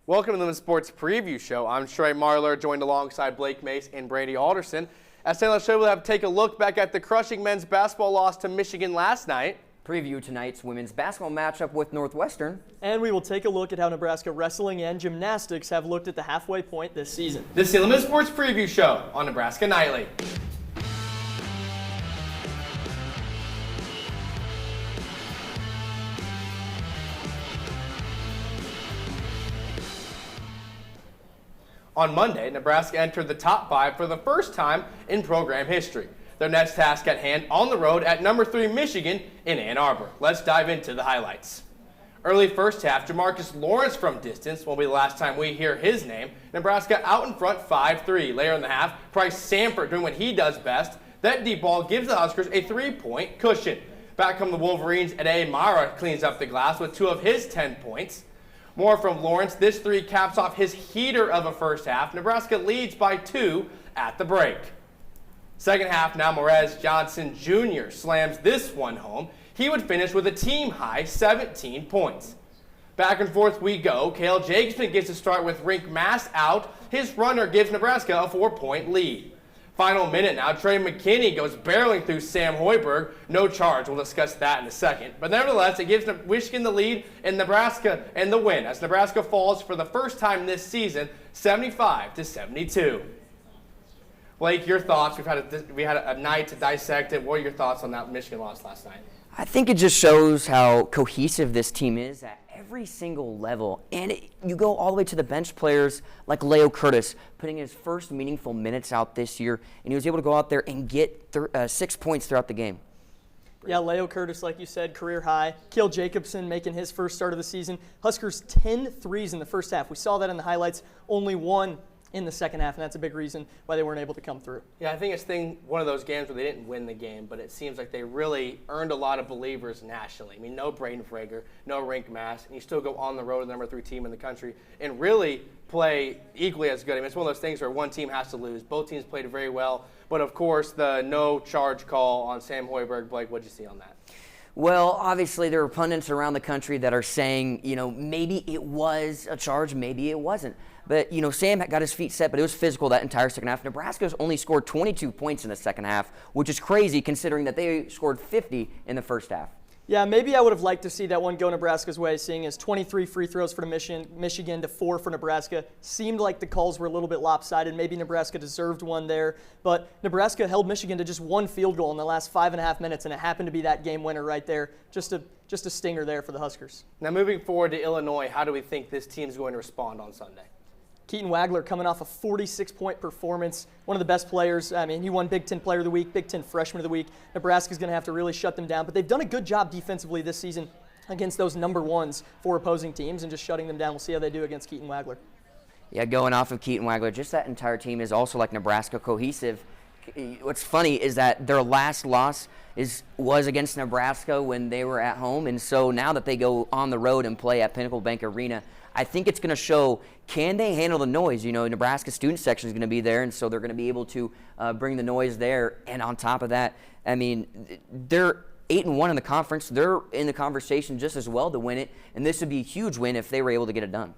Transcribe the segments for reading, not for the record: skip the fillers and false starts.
Welcome to the Sports Preview Show. I'm Trey Marler, joined alongside Blake Mace and Brady Alderson. As Taylor show, we'll have to take a look back at the crushing men's basketball loss to Michigan last night. Preview tonight's women's basketball matchup with Northwestern. And we will take a look at how Nebraska wrestling and gymnastics have looked at the halfway point this season. This is the Sports Preview Show on Nebraska Nightly. On Monday, Nebraska entered the top 5 for the first time in program history. Their next task at hand on the road at number 3 Michigan in Ann Arbor. Let's dive into the highlights. Early first half, Jamarcus Lawrence from distance will be the last time we hear his name. Nebraska out in front 5-3. Later in the half, Bryce Sanford doing what he does best. That deep ball gives the Huskers a 3-point cushion. Back come the Wolverines, and A. Mara cleans up the glass with 2 of his 10 points. More from Lawrence. This 3 caps off his heater of a first half. Nebraska leads by 2 at the break. Second half, now Morez Johnson Jr. slams this one home. He would finish with a team-high 17 points. Back and forth we go. Cale Jacobson gets to start with Rink Mass out. His runner gives Nebraska a 4-point lead. Final minute now, Trey McKinney goes barreling through Sam Hoiberg. No charge. We'll discuss that in a second. But nevertheless, it gives Michigan the lead in Nebraska and the win as Nebraska falls for the first time this season, 75-72. Blake, your thoughts? We had a night to dissect it. What are your thoughts on that Michigan loss last night? I think it just shows how cohesive this team is at every single level. And you go all the way to the bench players like Leo Curtis, putting his first meaningful minutes out this year, and he was able to go out there and get 6 points throughout the game. Yeah, Leo Curtis, like you said, career high. Cale Jacobson making his first start of the season. Huskers 10 threes in the first half. We saw that in the highlights. Only 1 in the second half, and that's a big reason why they weren't able to come through. Yeah, I think it's one of those games where they didn't win the game, but it seems like they really earned a lot of believers nationally. I mean, no Braden Frager, no Rink Mass, and you still go on the road to the number 3 team in the country and really play equally as good. I mean, it's one of those things where one team has to lose. Both teams played very well, but of course, the no charge call on Sam Hoiberg. Blake, what'd you see on that? Well, obviously, there are pundits around the country that are saying, maybe it was a charge, maybe it wasn't. But, Sam got his feet set, but it was physical that entire second half. Nebraska's only scored 22 points in the second half, which is crazy considering that they scored 50 in the first half. Yeah, maybe I would have liked to see that one go Nebraska's way, seeing as 23 free throws for Michigan to 4 for Nebraska. Seemed like the calls were a little bit lopsided. Maybe Nebraska deserved one there. But Nebraska held Michigan to just 1 field goal in the last 5.5 minutes, and it happened to be that game winner right there. Just a stinger there for the Huskers. Now moving forward to Illinois, how do we think this team's going to respond on Sunday? Keaton Wagler coming off a 46-point performance, one of the best players. I mean, he won Big Ten Player of the Week, Big Ten Freshman of the Week. Nebraska's going to have to really shut them down, but they've done a good job defensively this season against those number 1s for opposing teams and just shutting them down. We'll see how they do against Keaton Wagler. Yeah, going off of Keaton Wagler, just that entire team is also like Nebraska cohesive. What's funny is that their last loss was against Nebraska when they were at home, and so now that they go on the road and play at Pinnacle Bank Arena, I think it's going to show, can they handle the noise? Nebraska student section is going to be there, and so they're going to be able to bring the noise there. And on top of that, I mean, they're 8-1 in the conference. They're in the conversation just as well to win it, and this would be a huge win if they were able to get it done.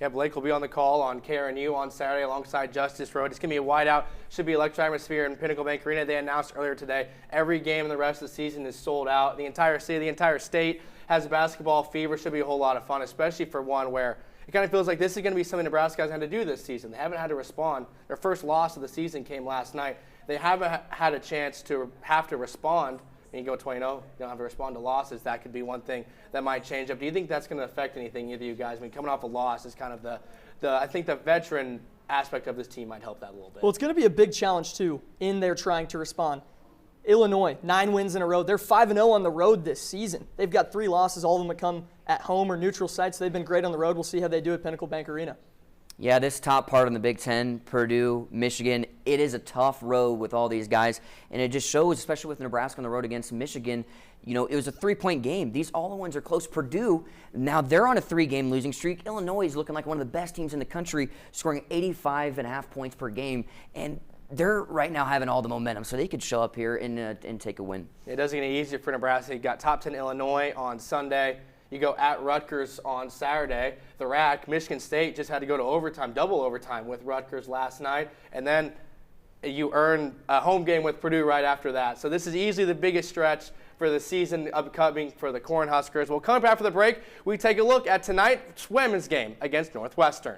Yeah, Blake will be on the call on KRNU on Saturday alongside Justice Road. It's going to be a whiteout. Should be electric atmosphere in Pinnacle Bank Arena. They announced earlier today every game in the rest of the season is sold out. The entire city, the entire state has basketball fever. Should be a whole lot of fun, especially for one where it kind of feels like this is going to be something Nebraska has had to do this season. They haven't had to respond. Their first loss of the season came last night. They haven't had a chance to have to respond. When you go 20-0, you don't have to respond to losses. That could be one thing that might change up. Do you think that's going to affect anything, either of you guys? I mean, coming off a loss is kind of I think the veteran aspect of this team might help that a little bit. Well, it's going to be a big challenge, too, in their trying to respond. Illinois, 9 wins in a row. They're 5-0 on the road this season. They've got 3 losses, all of them that come at home or neutral sites. They've been great on the road. We'll see how they do at Pinnacle Bank Arena. Yeah, this top part in the Big Ten, Purdue, Michigan, it is a tough road with all these guys. And it just shows, especially with Nebraska on the road against Michigan, it was a 3-point game. These all the ones are close. Purdue, now they're on a 3-game losing streak. Illinois is looking like one of the best teams in the country, scoring 85.5 points per game. And they're right now having all the momentum, so they could show up here and take a win. It doesn't get any easier for Nebraska. You got top 10 Illinois on Sunday. You go at Rutgers on Saturday, the RAC, Michigan State just had to go to overtime, double overtime with Rutgers last night, and then you earn a home game with Purdue right after that. So this is easily the biggest stretch for the season upcoming for the Cornhuskers. Well, coming up after the break, we take a look at tonight's women's game against Northwestern.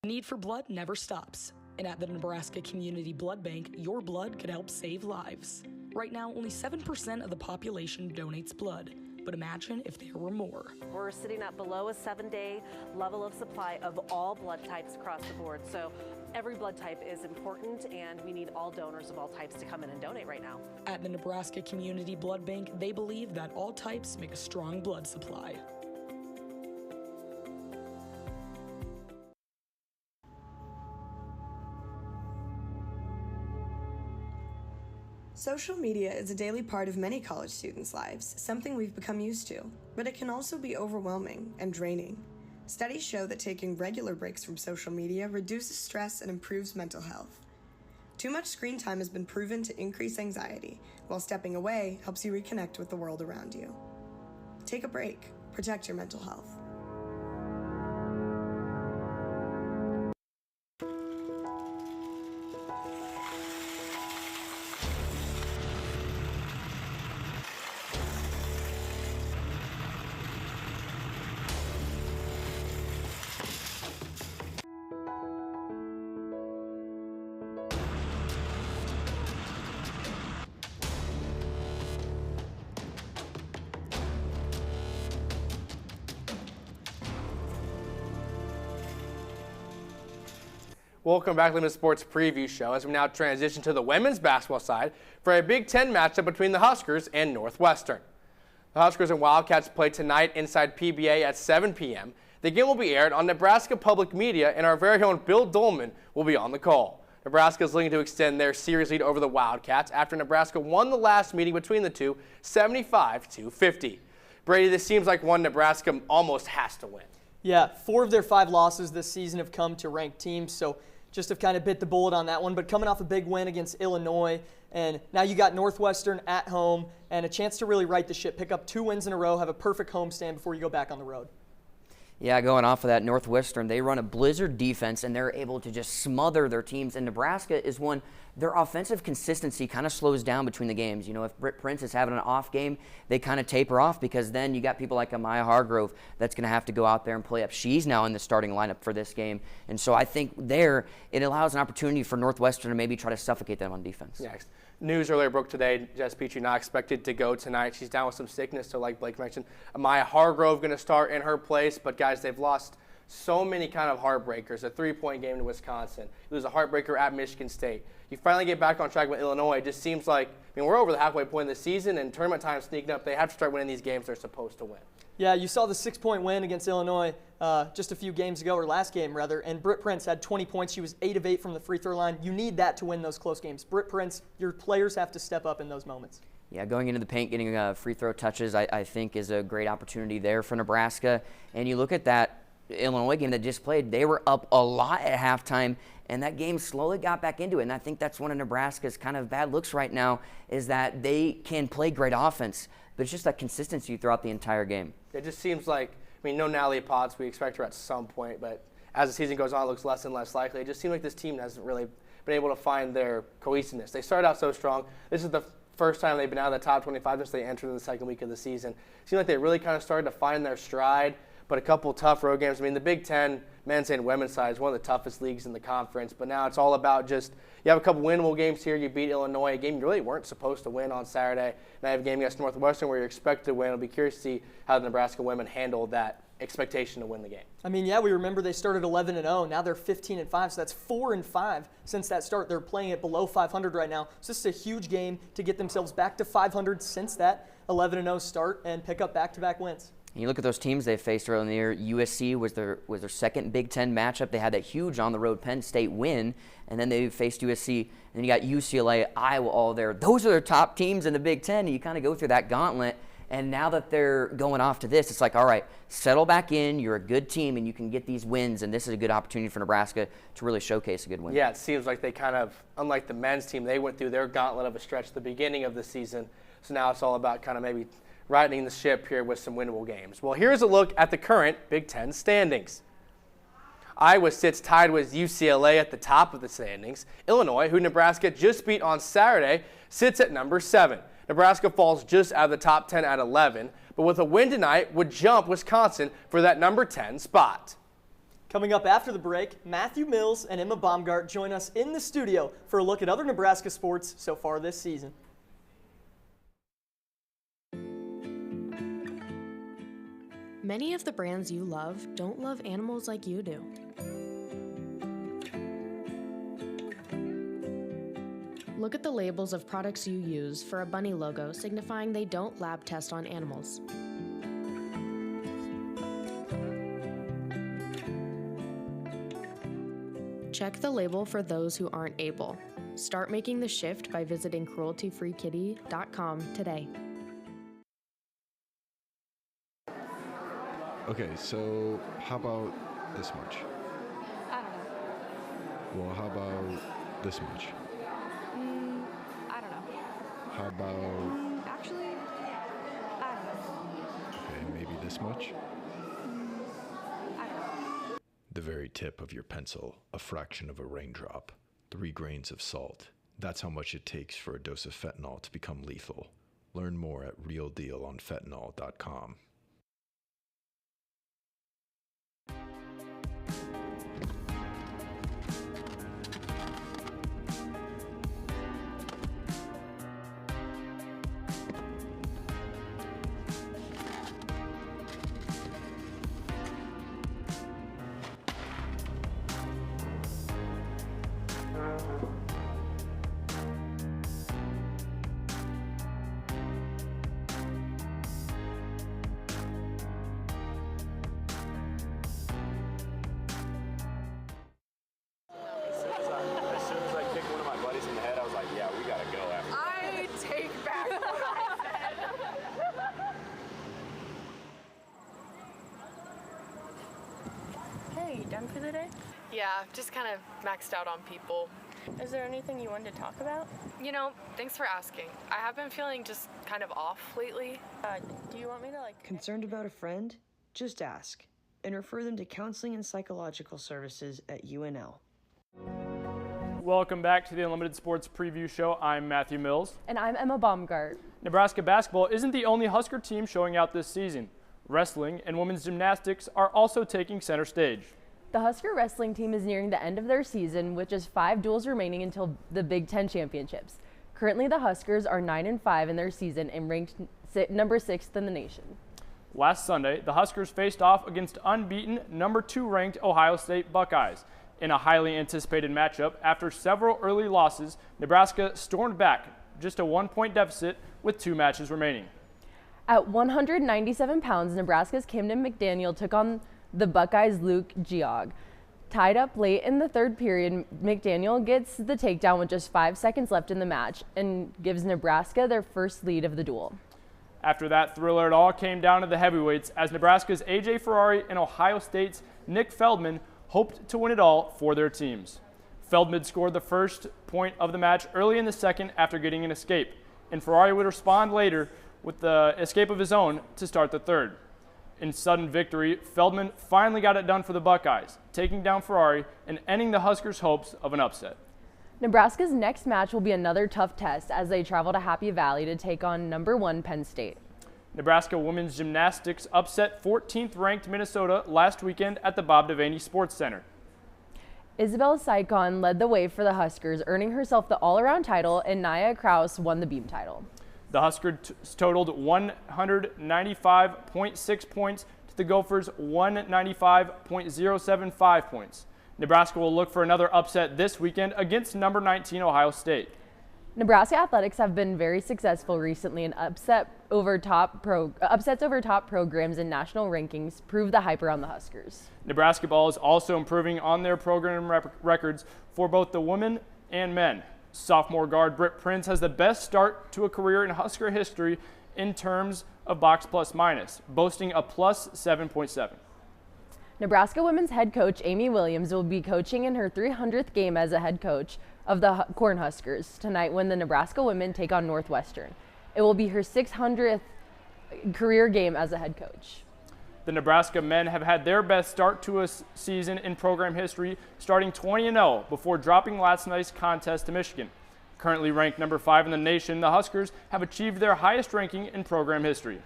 The need for blood never stops. And at the Nebraska Community Blood Bank, your blood could help save lives. Right now, only 7% of the population donates blood. But imagine if there were more. We're sitting at below a 7-day level of supply of all blood types across the board. So every blood type is important, and we need all donors of all types to come in and donate right now. At the Nebraska Community Blood Bank, they believe that all types make a strong blood supply. Social media is a daily part of many college students' lives, something we've become used to, but it can also be overwhelming and draining. Studies show that taking regular breaks from social media reduces stress and improves mental health. Too much screen time has been proven to increase anxiety, while stepping away helps you reconnect with the world around you. Take a break. Protect your mental health. Welcome back to the Sports Preview Show as we now transition to the women's basketball side for a Big Ten matchup between the Huskers and Northwestern. The Huskers and Wildcats play tonight inside PBA at 7 p.m. The game will be aired on Nebraska Public Media, and our very own Bill Dolman will be on the call. Nebraska is looking to extend their series lead over the Wildcats after Nebraska won the last meeting between the two, 75-50. Brady, this seems like one Nebraska almost has to win. Yeah, 4 of their 5 losses this season have come to ranked teams, so just have kind of bit the bullet on that one. But coming off a big win against Illinois, and now you got Northwestern at home and a chance to really right the ship, pick up 2 wins in a row, have a perfect homestand before you go back on the road. Yeah, going off of that, Northwestern, they run a blizzard defense, and they're able to just smother their teams. And Nebraska is one, their offensive consistency kind of slows down between the games. You know, if Britt Prince is having an off game, they kind of taper off because then you got people like Amaya Hargrove that's going to have to go out there and play up. She's now in the starting lineup for this game. And so I think there, it allows an opportunity for Northwestern to maybe try to suffocate them on defense. Next. News earlier broke today, Jess Petrie not expected to go tonight. She's down with some sickness, so like Blake mentioned, Amaya Hargrove going to start in her place. But, guys, they've lost so many kind of heartbreakers. A 3-point game to Wisconsin. You lose a heartbreaker at Michigan State. You finally get back on track with Illinois. It just seems like, we're over the halfway point of the season, and tournament time sneaking up. They have to start winning these games they're supposed to win. Yeah, you saw the 6-point win against Illinois just a few games ago, or last game rather, and Britt Prince had 20 points. She was 8 of 8 from the free throw line. You need that to win those close games. Britt Prince, your players have to step up in those moments. Yeah, going into the paint, getting free throw touches, I think is a great opportunity there for Nebraska. And you look at that Illinois game that just played, they were up a lot at halftime, and that game slowly got back into it. And I think that's one of Nebraska's kind of bad looks right now, is that they can play great offense, but it's just that consistency throughout the entire game. It just seems like, no Natalie Potts, we expect her at some point, but as the season goes on, it looks less and less likely. It just seems like this team hasn't really been able to find their cohesiveness. They started out so strong. This is the first time they've been out of the top 25 since they entered in the second week of the season. It seemed like they really kind of started to find their stride, but a couple tough road games. The Big Ten men's and women's side is one of the toughest leagues in the conference, but now it's all about just, you have a couple winnable games here. You beat Illinois, a game you really weren't supposed to win on Saturday. Now you have a game against Northwestern where you're expected to win. I'll be curious to see how the Nebraska women handle that expectation to win the game. We remember they started 11-0. Now they're 15-5, so that's 4-5 since that start. They're playing it below 500 right now. So this is a huge game to get themselves back to 500 since that 11-0 start and pick up back-to-back wins. And you look at those teams they faced earlier in the year. USC was their second Big Ten matchup. They had that huge on-the-road Penn State win, and then they faced USC. And then you got UCLA, Iowa all there. Those are their top teams in the Big Ten, and you kind of go through that gauntlet. And now that they're going off to this, it's like, all right, settle back in. You're a good team, and you can get these wins. And this is a good opportunity for Nebraska to really showcase a good win. Yeah, it seems like they kind of, unlike the men's team, they went through their gauntlet of a stretch at the beginning of the season. So now it's all about kind of maybe righting the ship here with some winnable games. Well, here's a look at the current Big Ten standings. Iowa sits tied with UCLA at the top of the standings. Illinois, who Nebraska just beat on Saturday, sits at number 7. Nebraska falls just out of the top 10 at 11, but with a win tonight would jump Wisconsin for that number 10 spot. Coming up after the break, Matthew Mills and Emma Baumgart join us in the studio for a look at other Nebraska sports so far this season. Many of the brands you love don't love animals like you do. Look at the labels of products you use for a bunny logo signifying they don't lab test on animals. Check the label for those who aren't able. Start making the shift by visiting crueltyfreekitty.com today. Okay, so how about this much? I don't know. Well, how about this much? I don't know. How about, Actually, I don't know. okay, maybe this much? I don't know. The very tip of your pencil, a fraction of a raindrop, 3 grains of salt. That's how much it takes for a dose of fentanyl to become lethal. Learn more at realdealonfentanyl.com. As soon as I kicked one of my buddies in the head, I was like, yeah, we gotta go after. I take back what I said. Hey, you done for the day? Yeah, just kind of maxed out on people. Is there anything you wanted to talk about? You know, thanks for asking. I have been feeling just kind of off lately. Do you want me to Concerned about a friend? Just ask and refer them to counseling and psychological services at UNL. Welcome back to the Unlimited Sports Preview Show. I'm Matthew Mills. And I'm Emma Baumgart. Nebraska basketball isn't the only Husker team showing out this season. Wrestling and women's gymnastics are also taking center stage. The Husker wrestling team is nearing the end of their season with just 5 duels remaining until the Big Ten championships. Currently, the Huskers are 9-5 in their season and ranked number 6th in the nation. Last Sunday, the Huskers faced off against unbeaten number 2 ranked Ohio State Buckeyes. In a highly anticipated matchup, after several early losses, Nebraska stormed back just a 1-point deficit with 2 matches remaining. At 197 pounds, Nebraska's Camden McDaniel took on the Buckeyes' Luke Geog. Tied up late in the third period, McDaniel gets the takedown with just 5 seconds left in the match and gives Nebraska their first lead of the duel. After that thriller, it all came down to the heavyweights as Nebraska's A.J. Ferrari and Ohio State's Nick Feldman hoped to win it all for their teams. Feldman scored the first point of the match early in the second after getting an escape, and Ferrari would respond later with the escape of his own to start the third. In sudden victory, Feldman finally got it done for the Buckeyes, taking down Ferrari and ending the Huskers' hopes of an upset. Nebraska's next match will be another tough test as they travel to Happy Valley to take on number 1 Penn State. Nebraska women's gymnastics upset 14th ranked Minnesota last weekend at the Bob Devaney Sports Center. Isabel Saikon led the way for the Huskers, earning herself the all-around title, and Nia Kraus won the beam title. The Huskers totaled 195.6 points to the Gophers' 195.075 points. Nebraska will look for another upset this weekend against number 19 Ohio State. Nebraska athletics have been very successful recently, and upsets over top programs in national rankings prove the hype around the Huskers. Nebraska ball is also improving on their program records for both the women and men. Sophomore guard Britt Prince has the best start to a career in Husker history in terms of box plus minus, boasting a plus 7.7. Nebraska women's head coach Amy Williams will be coaching in her 300th game as a head coach of the Cornhuskers tonight when the Nebraska women take on Northwestern. It will be her 600th career game as a head coach. The Nebraska men have had their best start to a season in program history, starting 20-0 before dropping last night's contest to Michigan. Currently ranked number 5 in the nation, the Huskers have achieved their highest ranking in program history.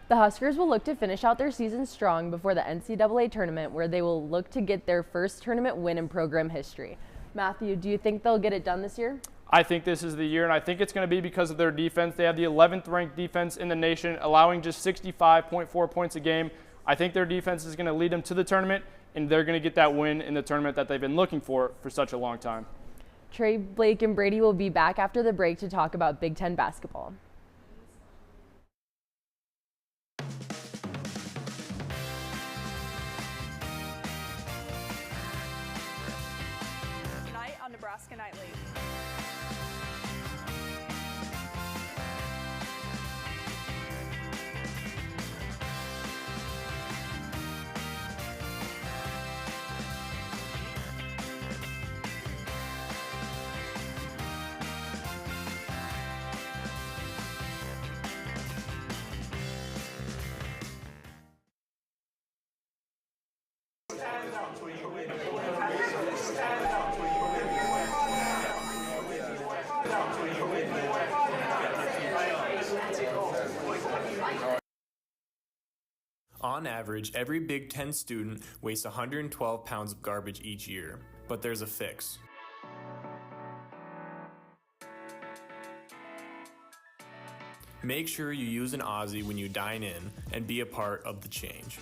The Huskers will look to finish out their season strong before the NCAA tournament, where they will look to get their first tournament win in program history. Matthew, do you think they'll get it done this year? I think this is the year, and I think it's going to be because of their defense. They have the 11th ranked defense in the nation, allowing just 65.4 points a game. I think their defense is going to lead them to the tournament, and they're going to get that win in the tournament that they've been looking for such a long time. Trey, Blake, and Brady will be back after the break to talk about Big Ten basketball. Tonight on Nebraska Nightly. On average, every Big Ten student wastes 112 pounds of garbage each year, but there's a fix. Make sure you use an Aussie when you dine in and be a part of the change.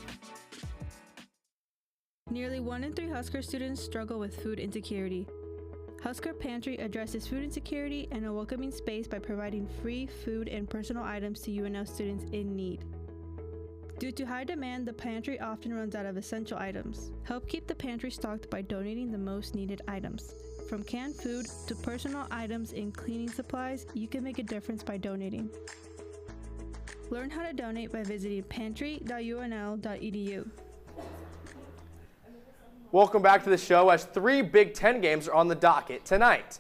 Nearly 1 in 3 Husker students struggle with food insecurity. Husker Pantry addresses food insecurity and a welcoming space by providing free food and personal items to UNL students in need. Due to high demand, the pantry often runs out of essential items. Help keep the pantry stocked by donating the most needed items. From canned food to personal items and cleaning supplies, you can make a difference by donating. Learn how to donate by visiting pantry.unl.edu. Welcome back to the show as 3 Big Ten games are on the docket tonight.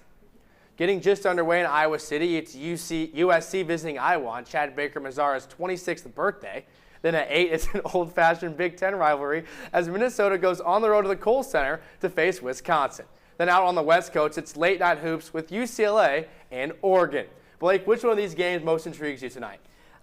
Getting just underway in Iowa City, it's USC visiting Iowa on Chad Baker Mazara's 26th birthday. Then at 8, it's an old-fashioned Big Ten rivalry as Minnesota goes on the road to the Kohl Center to face Wisconsin. Then out on the West Coast, it's late-night hoops with UCLA and Oregon. Blake, which one of these games most intrigues you tonight?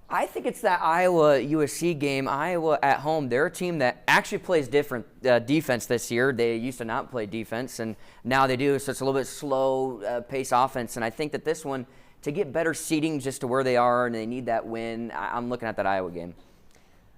I think it's that Iowa-USC game. Iowa at home, they're a team that actually plays different defense this year. They used to not play defense, and now they do, so it's a little bit slow pace offense. And I think that this one, to get better seeding just to where they are and they need that win, I'm looking at that Iowa game.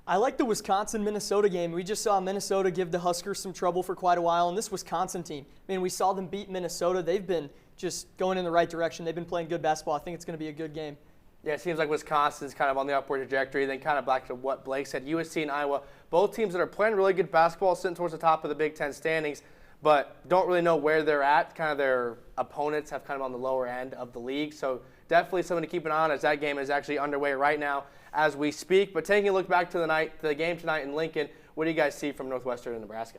I like the Wisconsin-Minnesota game. We just saw Minnesota give the Huskers some trouble for quite a while, and this Wisconsin team, I mean, we saw them beat Minnesota. They've been just going in the right direction. They've been playing good basketball. I think it's going to be a good game. Yeah, it seems like Wisconsin's kind of on the upward trajectory. Then kind of back to what Blake said, USC and Iowa, both teams that are playing really good basketball, sitting towards the top of the Big Ten standings, but don't really know where they're at. Kind of their opponents have kind of on the lower end of the league. So definitely something to keep an eye on as that game is actually underway right now as we speak. But taking a look back to the game tonight in Lincoln, what do you guys see from Northwestern and Nebraska?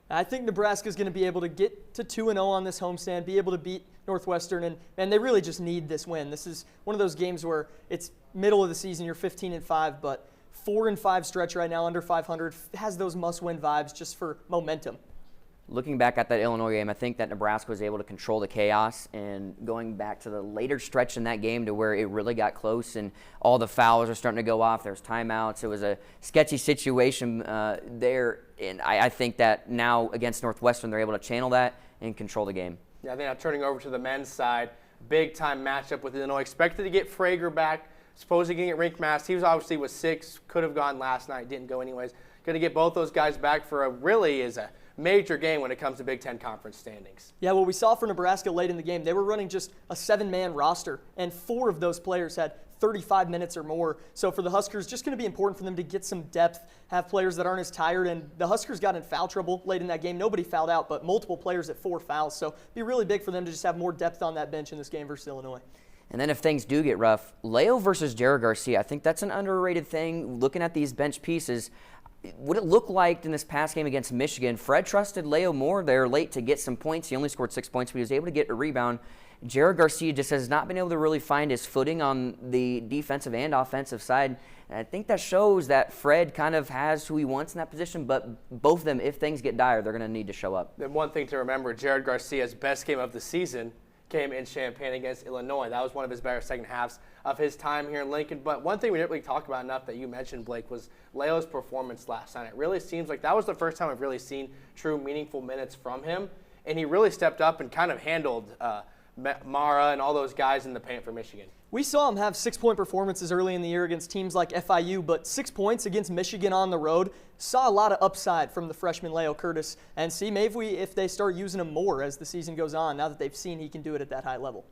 I think Nebraska is going to be able to get to 2-0 on this homestand, be able to beat Northwestern, and they really just need this win. This is one of those games where it's middle of the season, you're 15-5, but 4-5 stretch right now, under 500, has those must-win vibes just for momentum. Looking back at that Illinois game, I think that Nebraska was able to control the chaos, and going back to the later stretch in that game to where it really got close and all the fouls are starting to go off, there's timeouts, it was a sketchy situation there, and I think that now against Northwestern they're able to channel that and control the game. Yeah, I think now turning over to the men's side, big-time matchup with Illinois. Expected to get Frager back, supposedly getting at rink mass. He was obviously with 6, could have gone last night, didn't go anyways. Going to get both those guys back for a major game when it comes to Big Ten Conference standings. Yeah, what we saw for Nebraska late in the game, they were running just a 7-man roster, and 4 of those players had 35 minutes or more. So for the Huskers, just going to be important for them to get some depth, have players that aren't as tired. And the Huskers got in foul trouble late in that game. Nobody fouled out, but multiple players at 4 fouls. So it'd be really big for them to just have more depth on that bench in this game versus Illinois. And then if things do get rough, Leo versus Jared Garcia, I think that's an underrated thing. Looking at these bench pieces, what it looked like in this past game against Michigan, Fred trusted Leo more there late to get some points. He only scored 6 points, but he was able to get a rebound. Jared Garcia just has not been able to really find his footing on the defensive and offensive side. And I think that shows that Fred kind of has who he wants in that position, but both of them, if things get dire, they're going to need to show up. And one thing to remember, Jared Garcia's best game of the season came in Champaign against Illinois. That was one of his better second halves of his time here in Lincoln. But one thing we didn't really talk about enough that you mentioned, Blake, was Leo's performance last night. It really seems like that was the first time I've really seen true meaningful minutes from him. And he really stepped up and kind of handled Mara and all those guys in the paint for Michigan. We saw him have 6-point performances early in the year against teams like FIU, but 6 points against Michigan on the road. Saw a lot of upside from the freshman Leo Curtis, and see maybe if they start using him more as the season goes on, now that they've seen he can do it at that high level.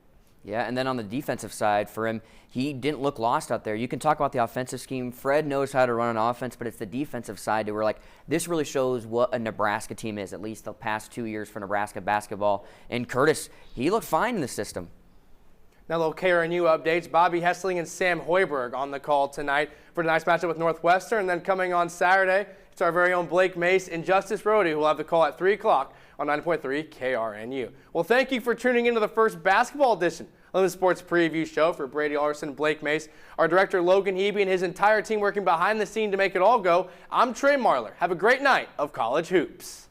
Yeah, and then on the defensive side for him, he didn't look lost out there. You can talk about the offensive scheme. Fred knows how to run an offense, but it's the defensive side where, like, this really shows what a Nebraska team is, at least the past 2 years for Nebraska basketball. And Curtis, he looked fine in the system. Now, little KRNU updates. Bobby Hessling and Sam Hoiberg on the call tonight for tonight's matchup with Northwestern. And then coming on Saturday, it's our very own Blake Mace and Justice Rhodey who will have the call at 3 o'clock on 9.3 KRNU. Well, thank you for tuning into the first basketball edition of the Sports Preview Show. For Brady Larson, Blake Mace, our director Logan Hebe, and his entire team working behind the scene to make it all go, I'm Trey Marler. Have a great night of college hoops.